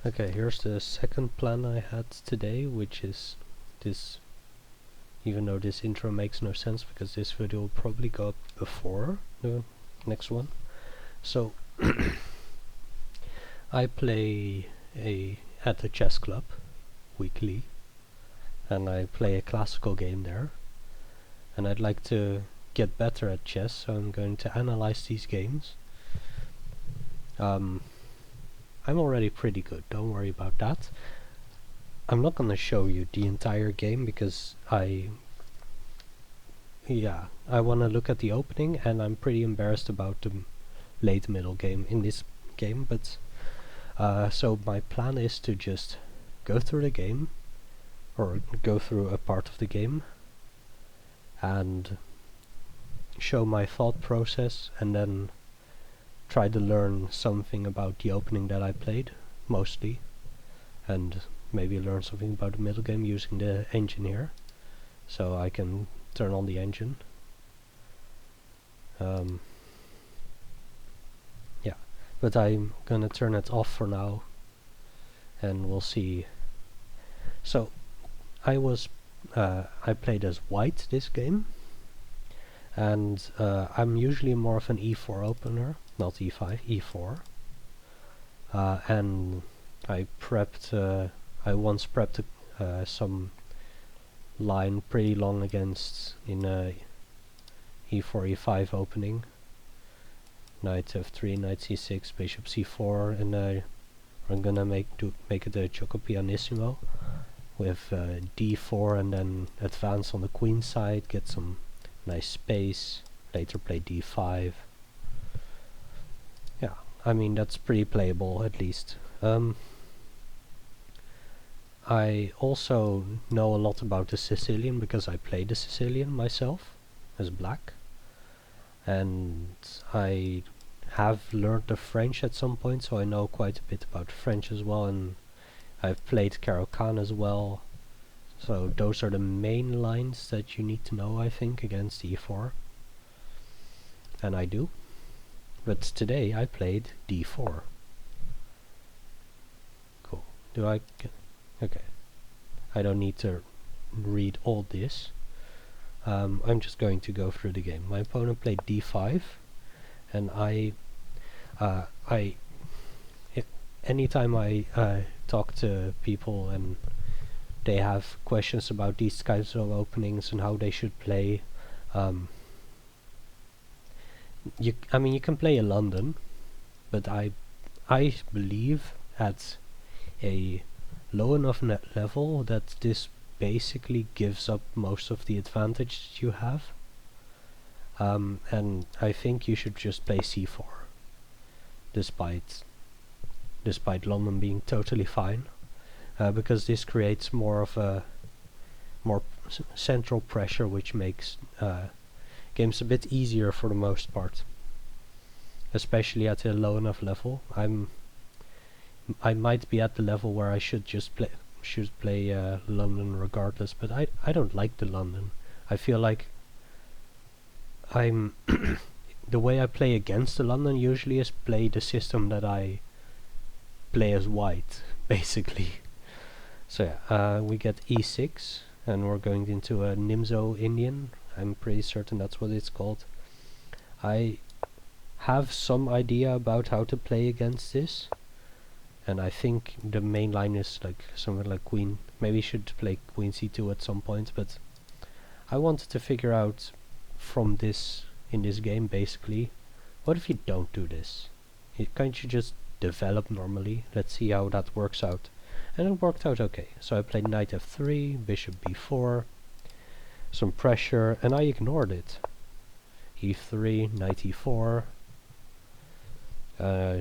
Okay, here's the second plan I had today, which is this, even though this intro makes no sense because this video will probably go up before the next one. So, I play at the chess club weekly, and I play a classical game there, and I'd like to get better at chess, so I'm going to analyze these games. I'm already pretty good, don't worry about that. I'm not gonna show you the entire game because I wanna look at the opening, and I'm pretty embarrassed about the late middle game in this game, but so my plan is to just go through the game, or go through a part of the game, and show my thought process, and then try to learn something about the opening that I played, mostly, and maybe learn something about the middle game using the engine here, so I can turn on the engine. Yeah, but I'm gonna turn it off for now, and we'll see. So, I played as white this game, and I'm usually more of an e4 opener, not e5, e4. And I once prepped some line pretty long against in a e4, e5 opening. Knight f3, knight c6, bishop c4, and I'm gonna make it a Gioco Pianissimo with d4, and then advance on the queen side, get some nice space, later play d5. Yeah, I mean that's pretty playable at least. I also know a lot about the Sicilian because I played the Sicilian myself as black, and I have learned the French at some point, so I know quite a bit about French as well, and I've played Caro-Kann as well, so those are the main lines that you need to know, I think, against e4, and I do. But today I played d4. Cool. Okay. I don't need to read all this. I'm just going to go through the game. My opponent played d5, and anytime I talk to people and they have questions about these kinds of openings and how they should play, you can play a London, but I believe at a low enough level that this basically gives up most of the advantage you have, and I think you should just play c4, despite London being totally fine, because this creates more of a central pressure, which makes games a bit easier for the most part, especially at a low enough level. I might be at the level where I should just play London regardless, but I don't like the London. I feel like I'm the way I play against the London usually is play the system that I play as white, basically. So yeah, we get e6, and we're going into a Nimzo Indian. I'm pretty certain that's what it's called. I have some idea about how to play against this, and I think the main line is like something like queen. Maybe should play queen c2 at some point, but I wanted to figure out from this in this game basically, what if you don't do this? Can't you just develop normally? Let's see how that works out. And it worked out okay. So I played knight f3, bishop b4, some pressure, and I ignored it. e3, knight e4,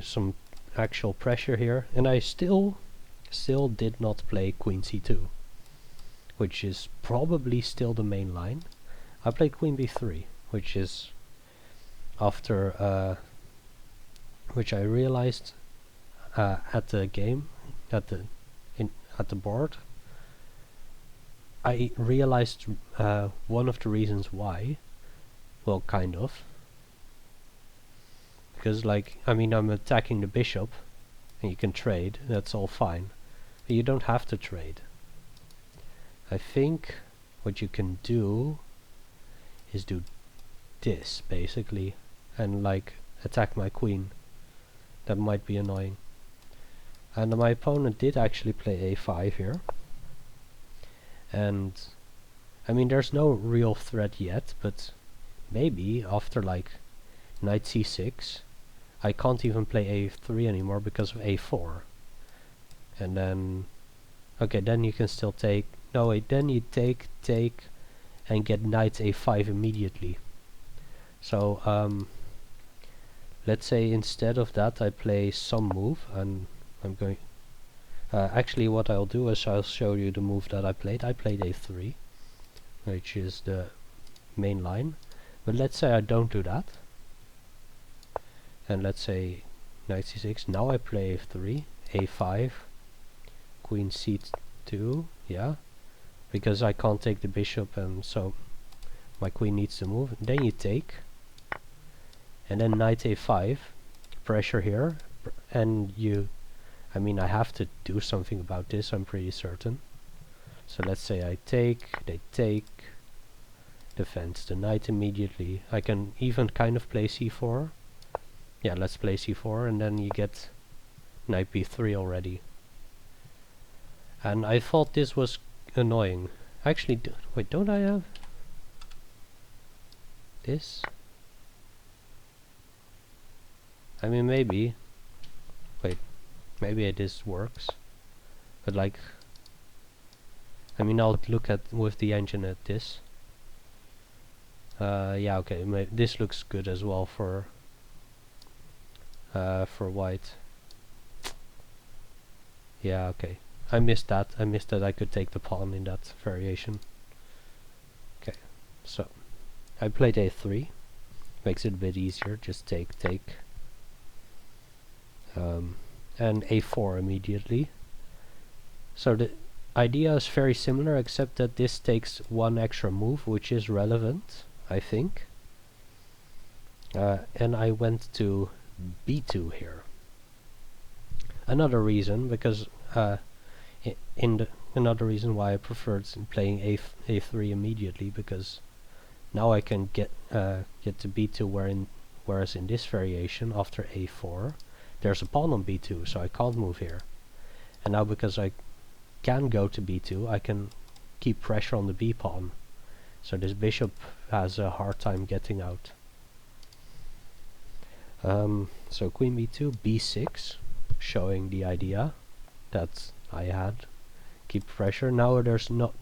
some actual pressure here, and I still did not play queen c2, which is probably still the main line. I played queen b3, which is after which I realized at the game, at the board. I realized one of the reasons why. Well, kind of. Because, like, I'm attacking the bishop, and you can trade, that's all fine. But you don't have to trade. I think what you can do is do this, basically, and like attack my queen. That might be annoying. And my opponent did actually play a5 here. And I mean, there's no real threat yet, but maybe after like knight c6, I can't even play a3 anymore because of a4. And then, okay, then you can still take, no wait, then you take, and get knight a5 immediately. So, let's say instead of that I play some move, and I'm going, actually what I'll do is I'll show you the move that I played. I played a3, which is the main line, but let's say I don't do that, and let's say knight c6, now I play a3, a5, queen c2, yeah, because I can't take the bishop, and so my queen needs to move. Then you take, and then knight a5, pressure here, and you, I mean, I have to do something about this, I'm pretty certain. So let's say I take, they take, defends the knight immediately. I can even kind of play c4. Yeah, let's play c4, and then you get knight b3 already. And I thought this was annoying. Actually, wait, don't I have this? I mean, maybe. Wait, maybe this works. But like, I mean, I'll look at with the engine at this. Yeah, okay, this looks good as well for white. Yeah, okay. I missed that. I missed that I could take the pawn in that variation. Okay, so I played a3. Makes it a bit easier. Just take. And a4 immediately. So the idea is very similar, except that this takes one extra move, which is relevant, I think. And I went to b2 here. Another reason, because another reason why I preferred playing a3 immediately, because now I can get to b2, whereas in this variation after a4 there's a pawn on b2, so I can't move here. And now because I can go to b2, I can keep pressure on the b pawn. So this bishop has a hard time getting out. So queen b2, b6, showing the idea that I had. Keep pressure. Now there's not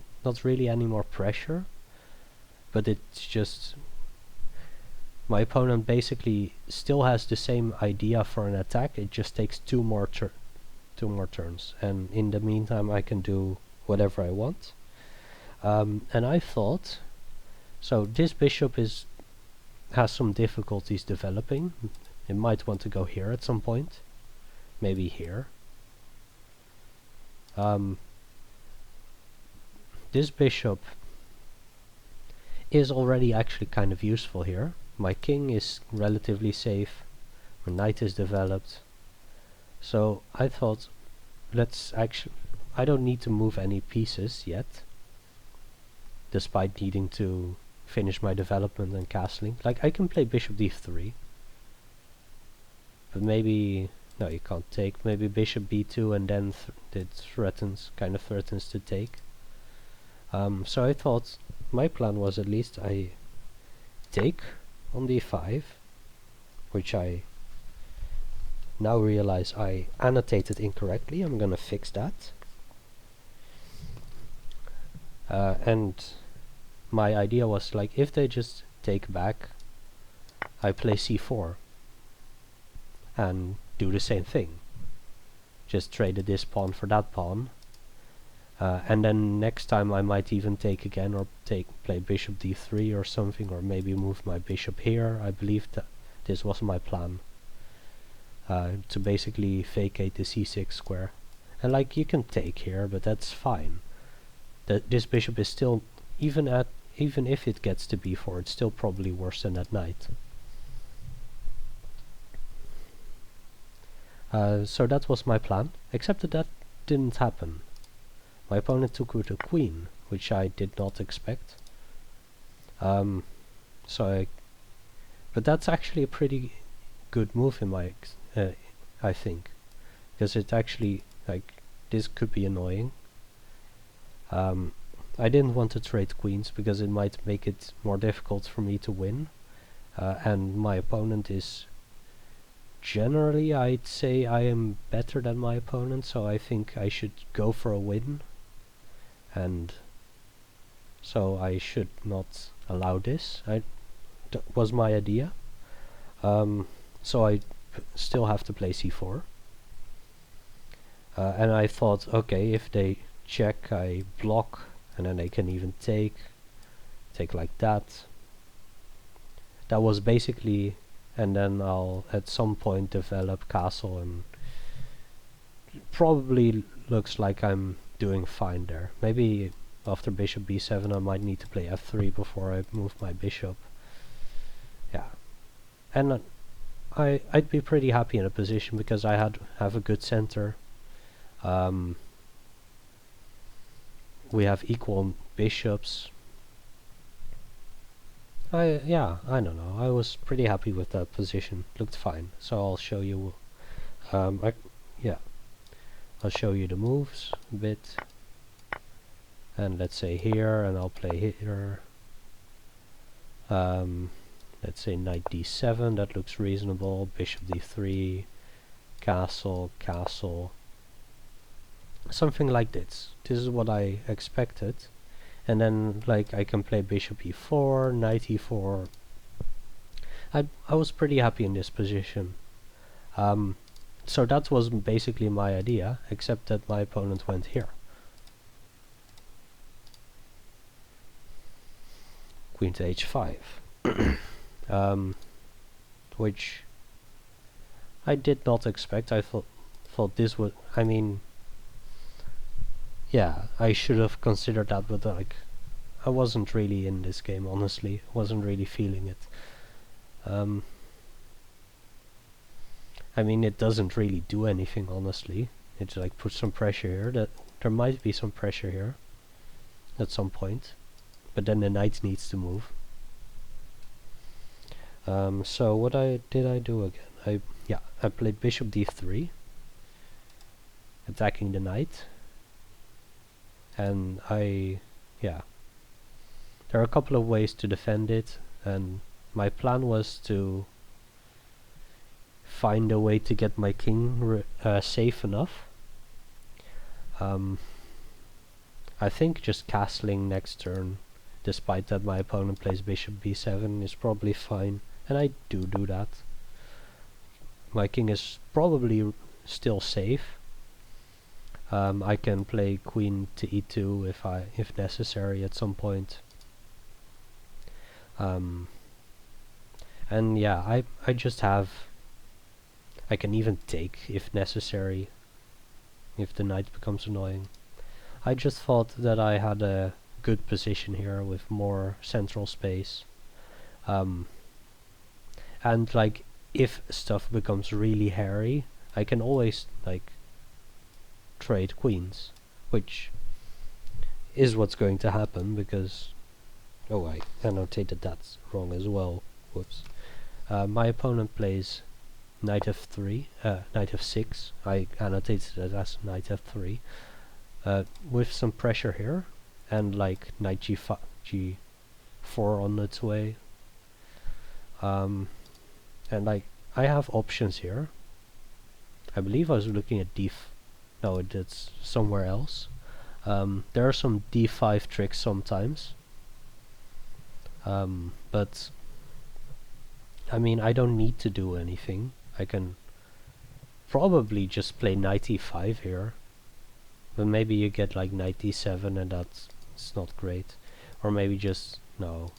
really any more pressure, but it's just my opponent basically still has the same idea for an attack. It just takes two more turns, and in the meantime I can do whatever I want. And I thought, so this bishop has some difficulties developing. It might want to go here at some point, maybe here. This bishop is already actually kind of useful here. My king is relatively safe, my knight is developed. So I thought, I don't need to move any pieces yet, despite needing to finish my development and castling. Like, I can play bishop d3, but maybe, no, you can't take. Maybe bishop b2, and then it kind of threatens to take. So I thought my plan was, at least I take on d5, which I now realize I annotated incorrectly. I'm gonna fix that. And my idea was, like, if they just take back, I play c4 and do the same thing. Just traded this pawn for that pawn. And then next time I might even take again, or play bishop d3 or something, or maybe move my bishop here. I believe that this was my plan, to basically vacate the c6 square. And like, you can take here, but that's fine. This bishop is still, even if it gets to b4, it's still probably worse than that knight. So that was my plan, except that that didn't happen. My opponent took with a queen, which I did not expect. But that's actually a pretty good move in my I think, because it actually, like, this could be annoying. I didn't want to trade queens because it might make it more difficult for me to win, and my opponent is generally, I'd say I am better than my opponent, so I think I should go for a win, and so I should not allow this. Was my idea. So I still have to play c4. And I thought, okay, if they check, I block, and then they can even take like that. That was basically, and then I'll at some point develop castle, and probably looks like I'm doing fine there. Maybe after bishop b7 I might need to play f3 before I move my bishop. Yeah, and I'd be pretty happy in a position because I have a good center. We have equal bishops. I don't know. I was pretty happy with that position. Looked fine. So I'll show you. I'll show you the moves a bit. And let's say here, and I'll play here. Let's say knight d7. That looks reasonable. Bishop d3. Castle, castle. Something like this. This is what I expected. And then, like, I can play bishop e4, knight e4. I was pretty happy in this position. So that was basically my idea, except that my opponent went here. Queen to h5. Which I did not expect. I thought this would, I mean, yeah, I should have considered that, but like, I wasn't really in this game, honestly. Wasn't really feeling it. I mean, it doesn't really do anything, honestly. It like puts some pressure here. That there might be some pressure here at some point, but then the knight needs to move. So what did I do again? I played bishop d3, attacking the knight. And there are a couple of ways to defend it, and my plan was to find a way to get my king safe enough. I think just castling next turn, despite that my opponent plays bishop b7, is probably fine, and I do that. My king is probably still safe. I can play queen to e2 if necessary at some point. And yeah, I just have, I can even take if necessary, if the knight becomes annoying. I just thought that I had a good position here with more central space. And like, if stuff becomes really hairy, I can always like trade queens, which is what's going to happen because, oh, I annotated that wrong as well. Whoops. My opponent plays knight f3, knight f6. I annotated it as knight f3, with some pressure here, and like knight g5, g4 on its way. And like, I have options here. I believe I was looking at no, it's somewhere else. There are some d5 tricks sometimes. But I mean, I don't need to do anything. I can probably just play knight e5 here. But maybe you get like knight d7 and it's not great. Or maybe just, no.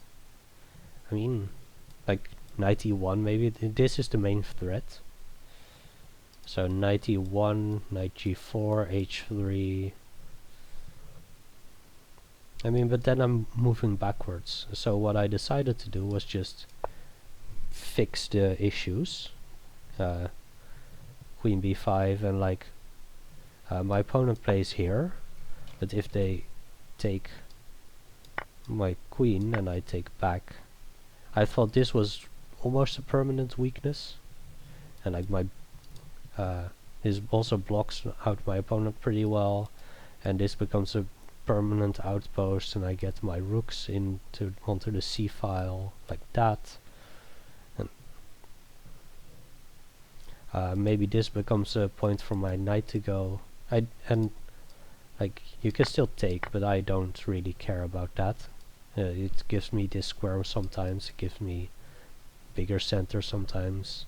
I mean, like knight e1 maybe. This is the main threat. So knight e1, knight g4, h3. I mean, but then I'm moving backwards. So what I decided to do was just fix the issues. queen b5, and like my opponent plays here, but if they take my queen and I take back, I thought this was almost a permanent weakness, and like my this also blocks out my opponent pretty well, and this becomes a permanent outpost, and I get my rooks onto the c file like that, and maybe this becomes a point for my knight to go. And like you can still take, but I don't really care about that. It gives me this square sometimes, it gives me bigger center sometimes.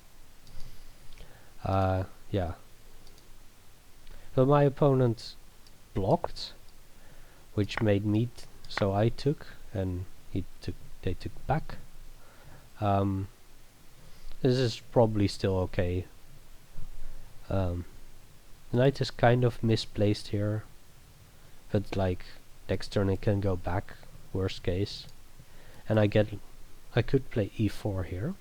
Yeah. But my opponent blocked, which made me so I took, and they took back. This is probably still okay. The knight is kind of misplaced here, but like next turn it can go back, worst case. And I could play e4 here.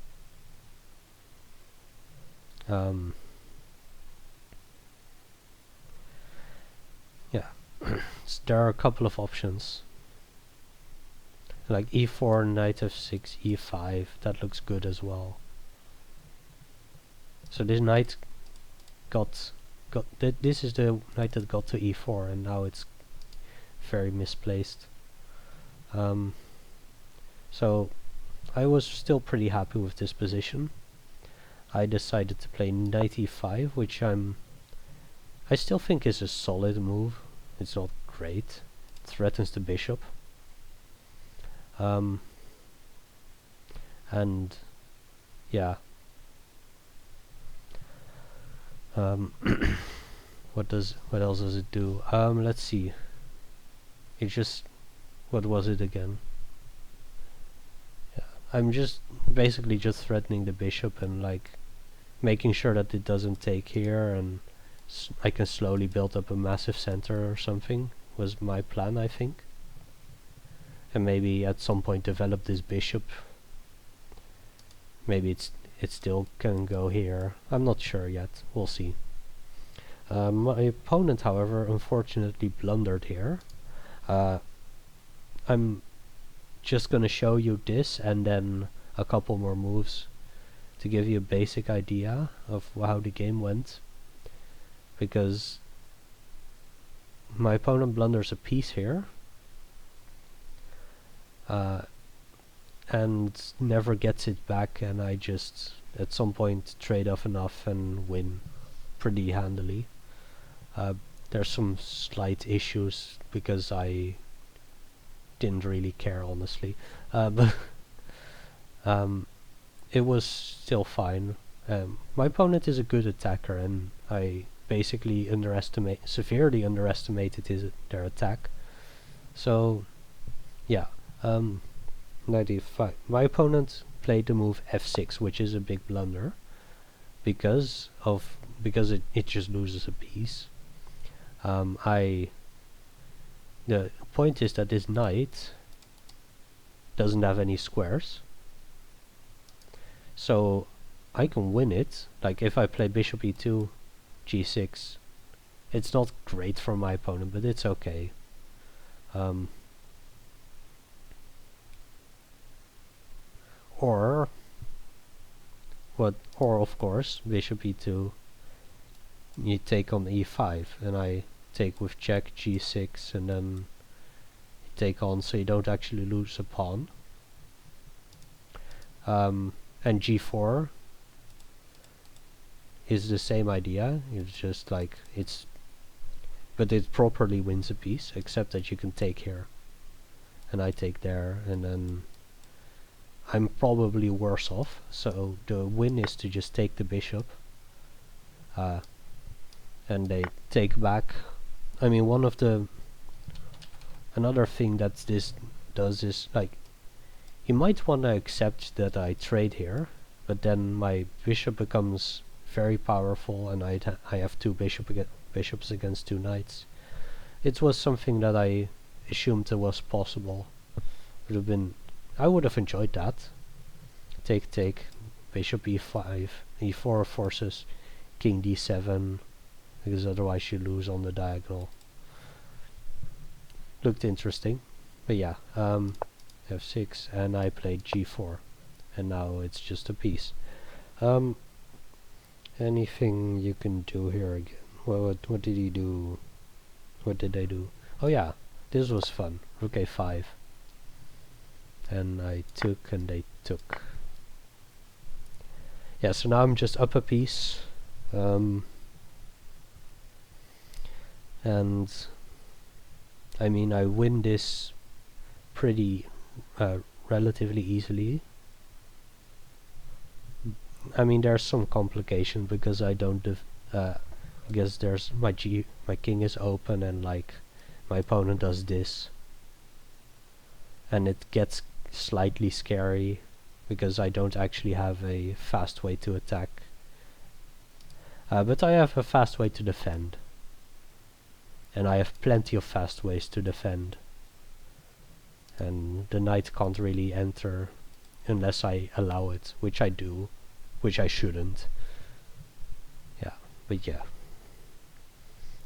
Yeah, so there are a couple of options. Like e4, knight f6, e5, that looks good as well. So this knight this is the knight that got to e4, and now it's very misplaced. So I was still pretty happy with this position. I decided to play knight e5, which I still think is a solid move. It's not great. It threatens the bishop. And yeah. What else does it do? Let's see. It just, what was it again? Yeah, I'm just basically just threatening the bishop and like making sure that it doesn't take here, and I can slowly build up a massive center or something, was my plan, I think. And maybe at some point develop this bishop. Maybe it still can go here. I'm not sure yet. We'll see. My opponent, however, unfortunately blundered here. I'm just gonna show you this and then a couple more moves to give you a basic idea of how the game went, because my opponent blunders a piece here and never gets it back, and I just at some point trade off enough and win pretty handily. There's some slight issues because I didn't really care, honestly, but it was still fine. My opponent is a good attacker, and I basically severely underestimated their attack. So yeah, 95. My opponent played the move f6, which is a big blunder because it just loses a piece. The point is that this knight doesn't have any squares, so I can win it. Like if I play bishop e2, g6, it's not great for my opponent, but it's okay. Or of course, bishop e2, you take on e5, and I take with check g6, and then you take on, so you don't actually lose a pawn. And g4 is the same idea. It's just like but it properly wins a piece, except that you can take here, and I take there, and then I'm probably worse off. So the win is to just take the bishop, and they take back. I mean, another thing that this does is, like, you might want to accept that I trade here, but then my bishop becomes very powerful, and I have two bishops against two knights. It was something that I assumed was possible. I would have enjoyed that. Take, bishop e5, e4 forces king d7, because otherwise you lose on the diagonal. Looked interesting, but yeah, f6, and I played g4, and now it's just a piece. Anything you can do here again? Well, what did he do? What did I do? Oh yeah, this was fun. Rook a5, and I took, and they took. Yeah, so now I'm just up a piece, and I mean, I win this pretty relatively easily. I mean, there's some complication because I don't because there's my king is open, and like my opponent does this, and it gets slightly scary because I don't actually have a fast way to attack, but I have a fast way to defend, and I have plenty of fast ways to defend, and the knight can't really enter unless I allow it, which I do, which I shouldn't. Yeah, but yeah.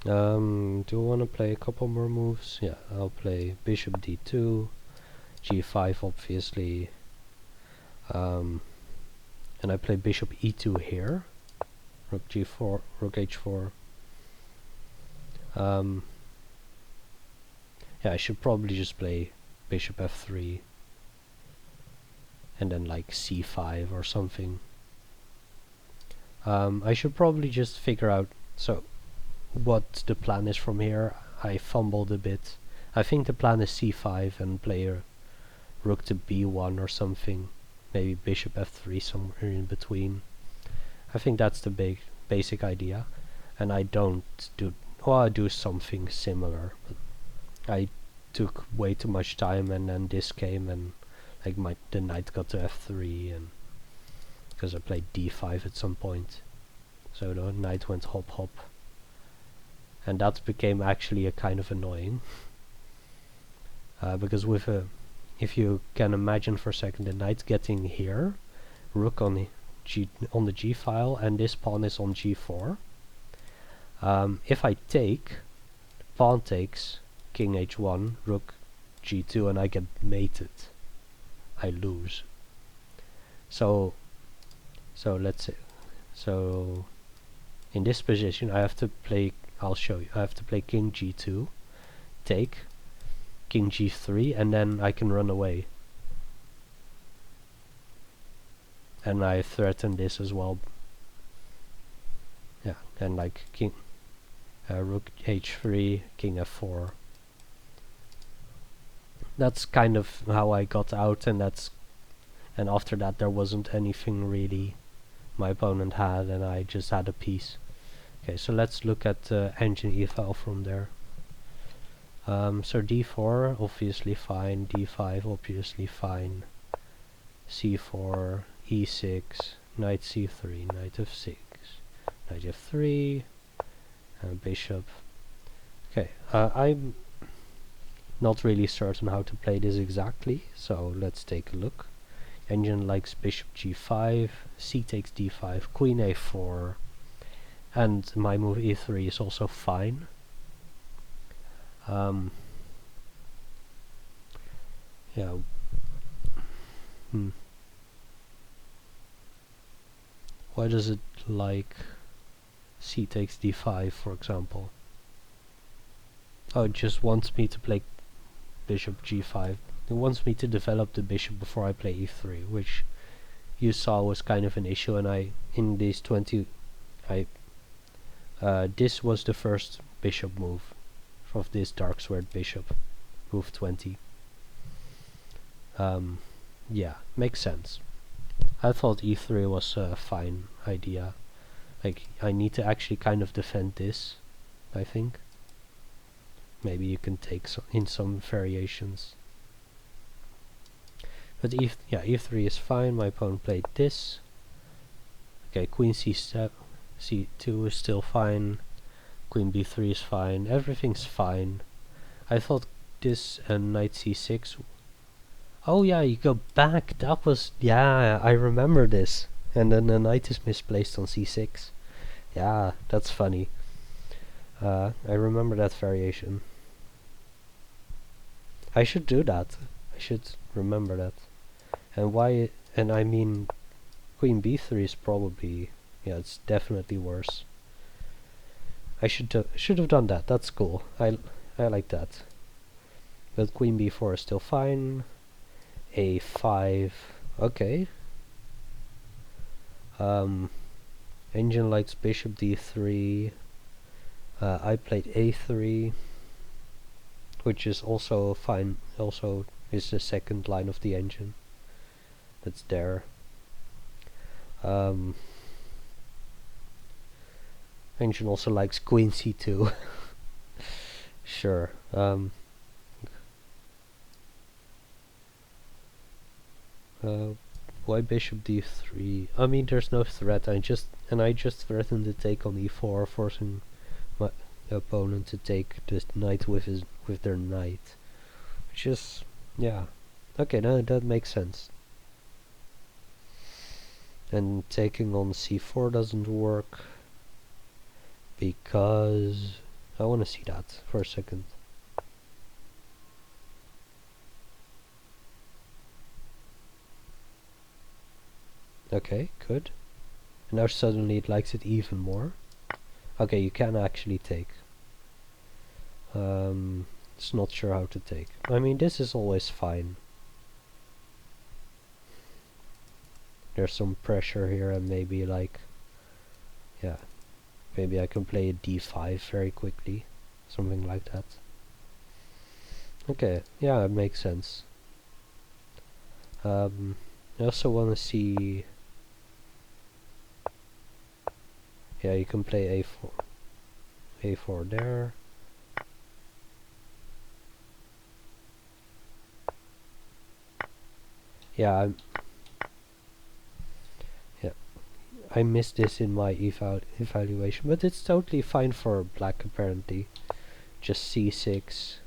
Do I want to play a couple more moves? Yeah, I'll play bishop d2, g5 obviously, and I play bishop e2 here, rook g4, rook h4. Yeah, I should probably just play bishop f3, and then like c5 or something. I should probably just figure out what the plan is from here. I fumbled a bit. I think the plan is c5 and play a rook to b1 or something. Maybe bishop f3 somewhere in between. I think that's the basic idea. And I don't do, well, I do something similar, but I took way too much time, and then this came, and like the knight got to f3, and because I played d5 at some point, so the knight went hop hop, and that became actually a kind of annoying, because with if you can imagine for a second, the knight getting here, rook on the g file, and this pawn is on g4. If I take, pawn takes, king h1, rook g2, and I get mated, I lose. So let's say, so in this position I have to play, I'll show you, I have to play king g2, take, king g3, and then I can run away. And I threaten this as well. Yeah, and like king, rook h3, king f4. That's kind of how I got out, and after that there wasn't anything really my opponent had, and I just had a piece. Okay, so let's look at engine eval from there. So d4 obviously fine, d5 obviously fine, c4, e6, knight c3, knight f6, knight f3, bishop. Okay, I'm not really certain how to play this exactly, so let's take a look. Engine likes bishop g5, c takes d5, queen a4, and my move e3 is also fine. Yeah. Why does it like c takes d5, for example? Oh, it just wants me to play bishop g5. It wants me to develop the bishop before I play e3, which you saw was kind of an issue, and in these 20, this was the first bishop move of this dark squared bishop, move 20. Yeah, makes sense. I thought e3 was a fine idea. Like, I need to actually kind of defend this, I think. Maybe you can take in some variations. But e3 is fine. My opponent played this. Okay, queen c7, c2 is still fine. Queen b3 is fine. Everything's fine. I thought this and knight c6. Oh yeah, you go back. That was, yeah, I remember this. And then the knight is misplaced on c6. Yeah, that's funny. I remember that variation. I should do that. I should remember that. And why? And I mean, Queen B3 is probably, yeah, it's definitely worse. I should have done that. That's cool. I like that. But Queen B4 is still fine. A5. Okay. Um, Engine likes Bishop D3. I played A3, which is also fine. Also is the second line of the engine. That's there. Engine also likes Queen C2. Sure. Why Bishop D3? I mean, there's no threat. I just threatened to take on E4, forcing my opponent to take the knight with their knight, which is, yeah, okay. No, that makes sense. And taking on C4 doesn't work because I want to see that for a second. Okay, good. And now suddenly it likes it even more. Okay, you can actually take. It's not sure how to take. I mean, this is always fine. There's some pressure here, and maybe like, yeah, maybe I can play a d5 very quickly, something like that. Okay, yeah, it makes sense. I also want to see. Yeah, you can play a4 there. Yeah, I missed this in my evaluation, but it's totally fine for black apparently. Just c6.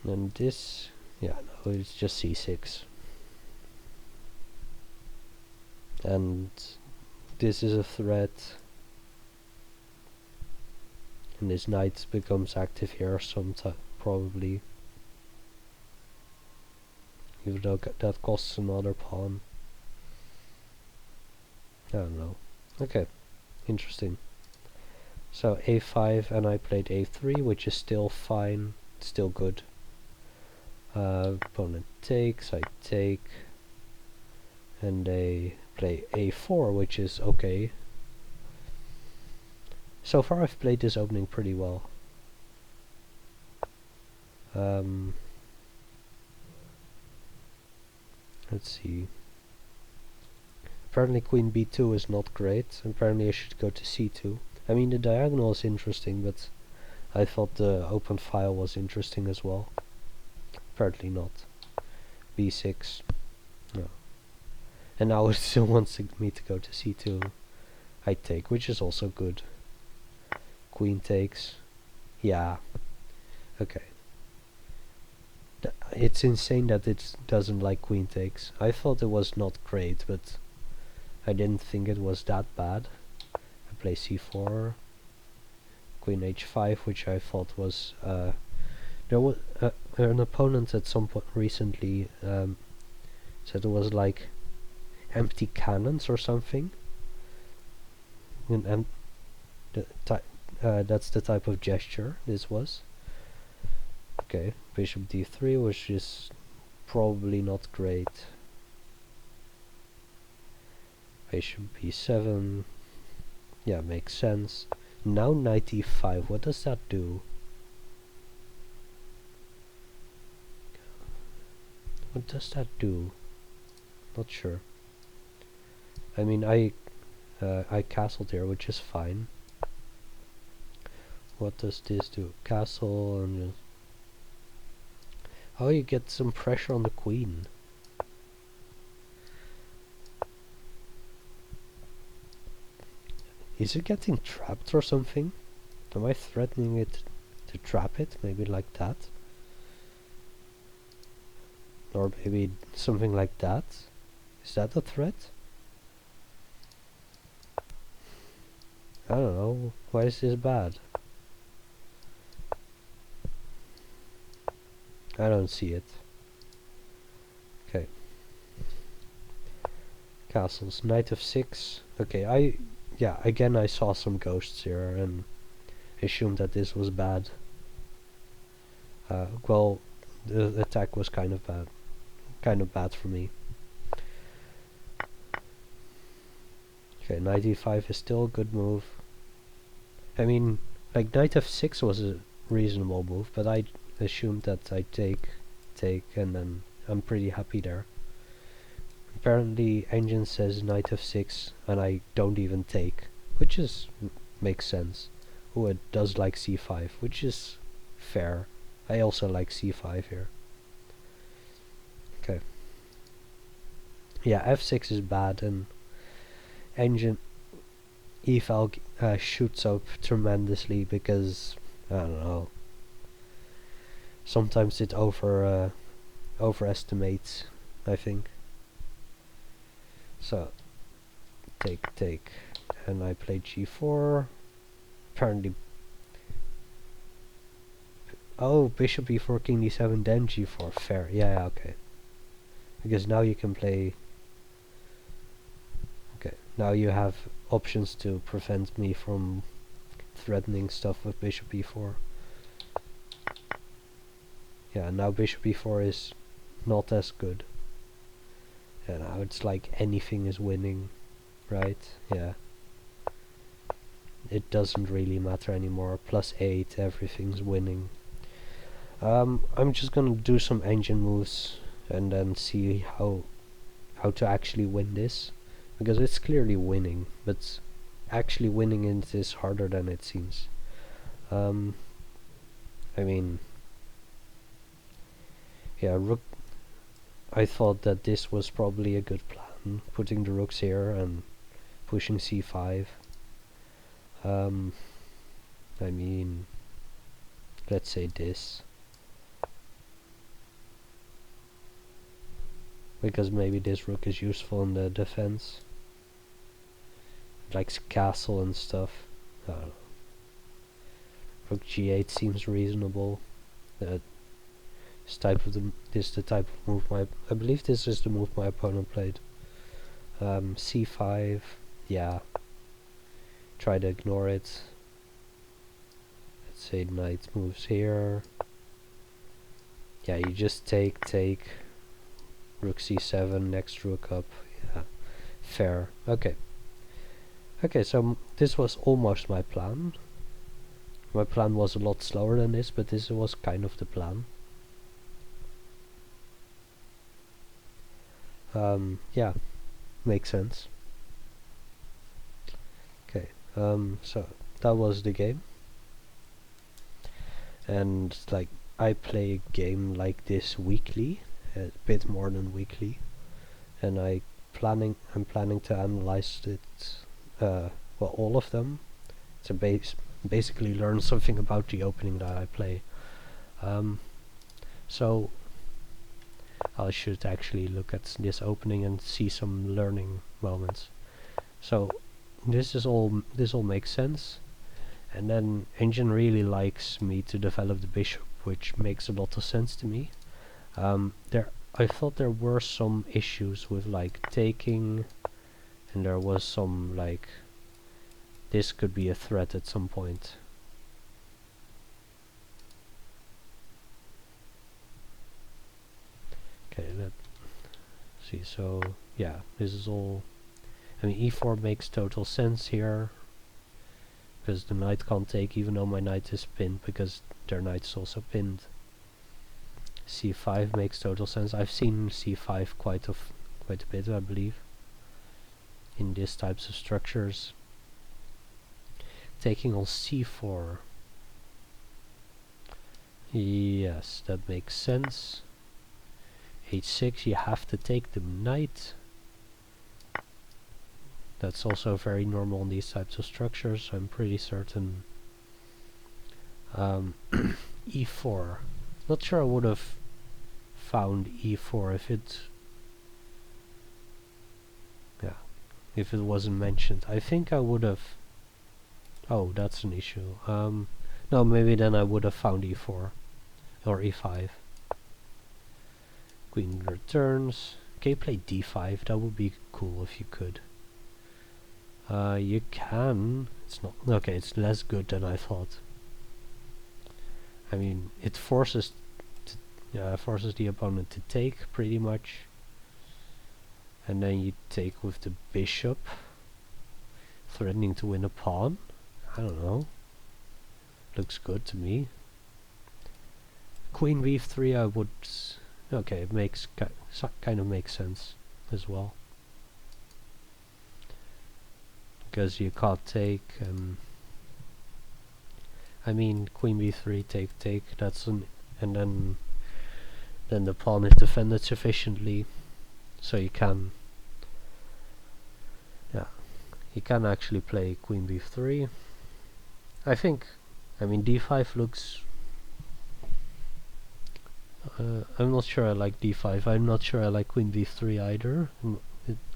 And this, yeah, no, it's just c6. And this is a threat. And this knight becomes active here sometime, probably. Even though that costs another pawn. I don't know. Okay, interesting. So a5, and I played a3, which is still fine, still good. Opponent takes, I take, and they play a4, which is okay. So far I've played this opening pretty well. Let's see. Apparently Queen b2 is not great. Apparently I should go to c2. I mean, the diagonal is interesting, but I thought the open file was interesting as well. Apparently not. b6. No. And now it still wants me to go to c2. I take, which is also good. Queen takes. Yeah. Okay. It's insane that it doesn't like queen takes. I thought it was not great, but I didn't think it was that bad. I play c4, queen h5, which I thought was there was an opponent at some point recently said it was like empty cannons or something. And that's the type of gesture this was. Okay, bishop d3, which is probably not great. Bishop b7. Yeah, makes sense. Now knight e5. What does that do? What does that do? Not sure. I mean, I castled here, which is fine. What does this do? Castle and just... Oh, you get some pressure on the queen. Is it getting trapped or something? Am I threatening it to trap it? Maybe like that? Or maybe something like that? Is that a threat? I don't know. Why is this bad? I don't see it. Okay. Castles. Knight of 6. Okay, yeah, again I saw some ghosts here and assumed that this was bad. Well, the attack was kind of bad. Kind of bad for me. Okay, knight e5 is still a good move. I mean, like knight f6 was a reasonable move, but I assumed that I take, and then I'm pretty happy there. Apparently, engine says knight f6, and I don't even take, which is makes sense. Oh, it does like c5, which is fair. I also like c5 here. Okay. Yeah, f6 is bad, and engine e-file shoots up tremendously because I don't know. Sometimes it overestimates, I think. So take, and I played g4. Apparently, oh, bishop e4, king d7, then g4. Fair, yeah, okay. Because now you can play. Okay, now you have options to prevent me from threatening stuff with bishop e4. Yeah, now bishop e4 is not as good. And now it's like anything is winning, right? Yeah. It doesn't really matter anymore. +8, everything's winning. I'm just gonna do some engine moves and then see how to actually win this, because it's clearly winning, but actually winning it is harder than it seems. I mean, yeah, rook. I thought that this was probably a good plan, putting the rooks here and pushing c5. I mean, let's say this, because maybe this rook is useful in the defense, like castle and stuff. Rook g8 seems reasonable. This is the type of move I believe this is the move my opponent played. c5, yeah. Try to ignore it. Let's say knight moves here. Yeah, you just take, rook c7, next rook up. Yeah, fair. Okay. Okay, so this was almost my plan. My plan was a lot slower than this, but this was kind of the plan. Yeah, makes sense. Okay, so that was the game. And like, I play a game like this weekly, a bit more than weekly, and I'm planning to analyze it, well, all of them, to basically learn something about the opening that I play. So I should actually look at this opening and see some learning moments. So this all makes sense. And then engine really likes me to develop the bishop, which makes a lot of sense to me. I thought there were some issues with like taking, and there was some like this could be a threat at some point. Okay, let's see. So yeah, this is all. I mean, e4 makes total sense here, because the knight can't take, even though my knight is pinned, because their knight is also pinned. c5 makes total sense. I've seen c5 quite a bit, I believe, in these types of structures. Taking on c4. Yes, that makes sense. h6, you have to take the knight. That's also very normal in these types of structures, I'm pretty certain. e4. Not sure I would have found e4 if it wasn't mentioned. I think I would have Oh, that's an issue. No, maybe then I would have found e4 or e5. Queen returns. Can you play d5? That would be cool if you could. You can. It's not okay. It's less good than I thought. I mean, it forces the opponent to take pretty much, and then you take with the bishop, threatening to win a pawn. I don't know. Looks good to me. Queen b3, I would. Okay, it makes kind of makes sense as well, because you can't take. I mean, queen b3, take. That's and then the pawn is defended sufficiently, so you can. Yeah, you can actually play queen b3. I think. I mean, d5 looks. I'm not sure I like d5. I'm not sure I like queen b3 either.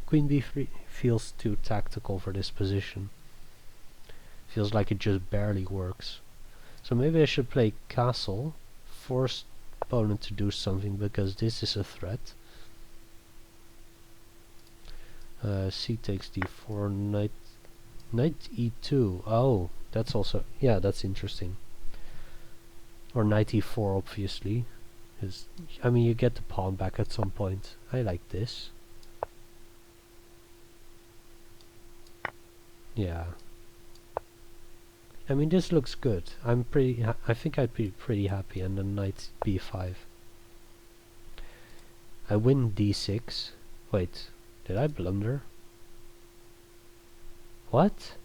Queen b3 feels too tactical for this position. Feels like it just barely works. So maybe I should play castle, force opponent to do something because this is a threat. C takes d4, knight e2. Oh, that's also, yeah, that's interesting. Or knight e4, obviously. I mean, you get the pawn back at some point. I like this. Yeah. I mean, this looks good. I think I'd be pretty happy. And then knight b5. I win d6. Wait, did I blunder? What?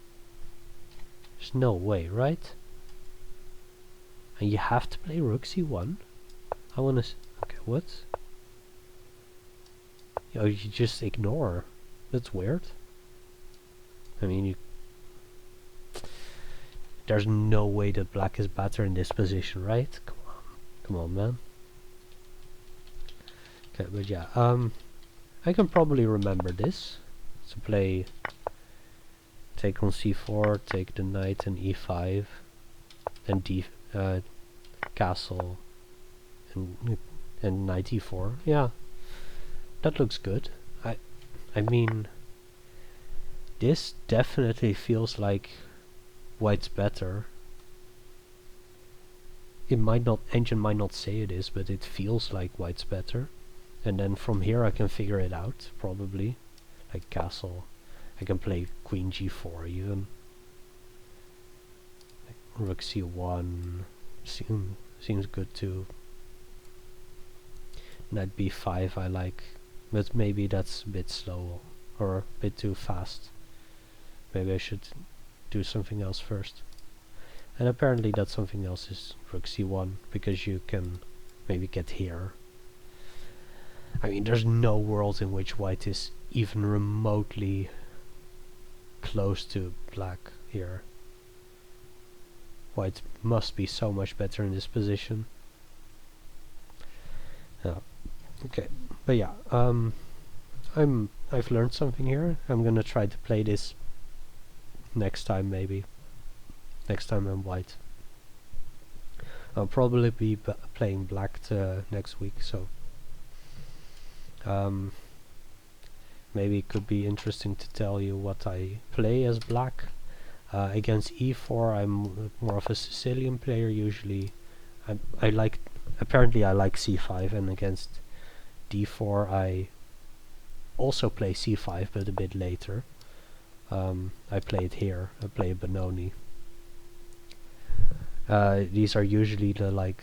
There's no way, right? And you have to play rook c1? I wanna okay, what? Oh, you just ignore. That's weird. I mean, there's no way that black is better in this position, right? Come on, man. Okay, but yeah, I can probably remember this. So play, take on c4, take the knight and e5, then castle, and knight e4. Yeah, that looks good. I mean, this definitely feels like white's better. Engine might not say it is, but it feels like white's better. And then from here I can figure it out, probably. Like castle. I can play queen g4 even. Like rook c1 seems good too. Knight b5 I like, but maybe that's a bit slow or a bit too fast. Maybe I should do something else first. And apparently that something else is rook c1, because you can maybe get here. I mean, there's no world in which white is even remotely close to black here. White must be so much better in this position. Okay, but yeah, I've learned something here. I'm gonna try to play this next time, maybe. Next time I'm white. I'll probably be playing black next week, so maybe it could be interesting to tell you what I play as black. Against e4 I'm more of a Sicilian player usually. Apparently I like c5, and against d4 I also play c5, but a bit later. I play it here. I play Benoni. These are usually the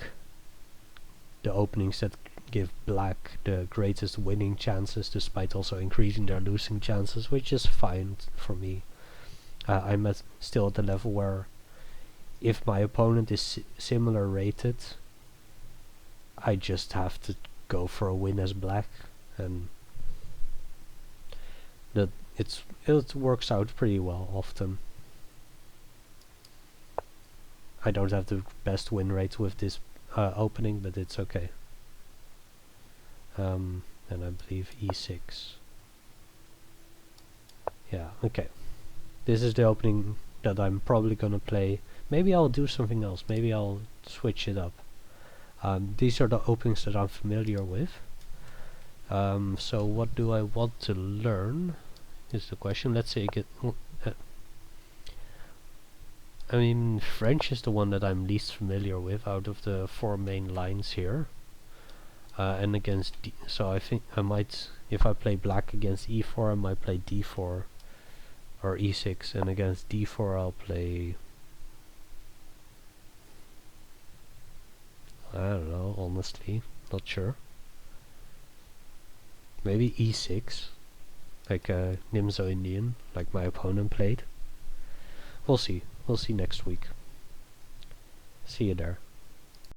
openings that give black the greatest winning chances, despite also increasing their losing chances, which is fine for me. I'm still at the level where if my opponent is similar rated, I just have to go for a win as black, and it works out pretty well often. I don't have the best win rate with this opening, but it's okay. And I believe e6. Yeah, okay. This is the opening that I'm probably gonna play. Maybe I'll do something else. Maybe I'll switch it up. These are the openings that I'm familiar with. So what do I want to learn is the question. Let's say I mean, French is the one that I'm least familiar with out of the 4 main lines here. And against so I think I might, if I play black against e4, I might play d4 or e6, and against d4 I'll play, I don't know, honestly, not sure. Maybe e6, like Nimzo Indian, like my opponent played. We'll see. We'll see next week. See you there.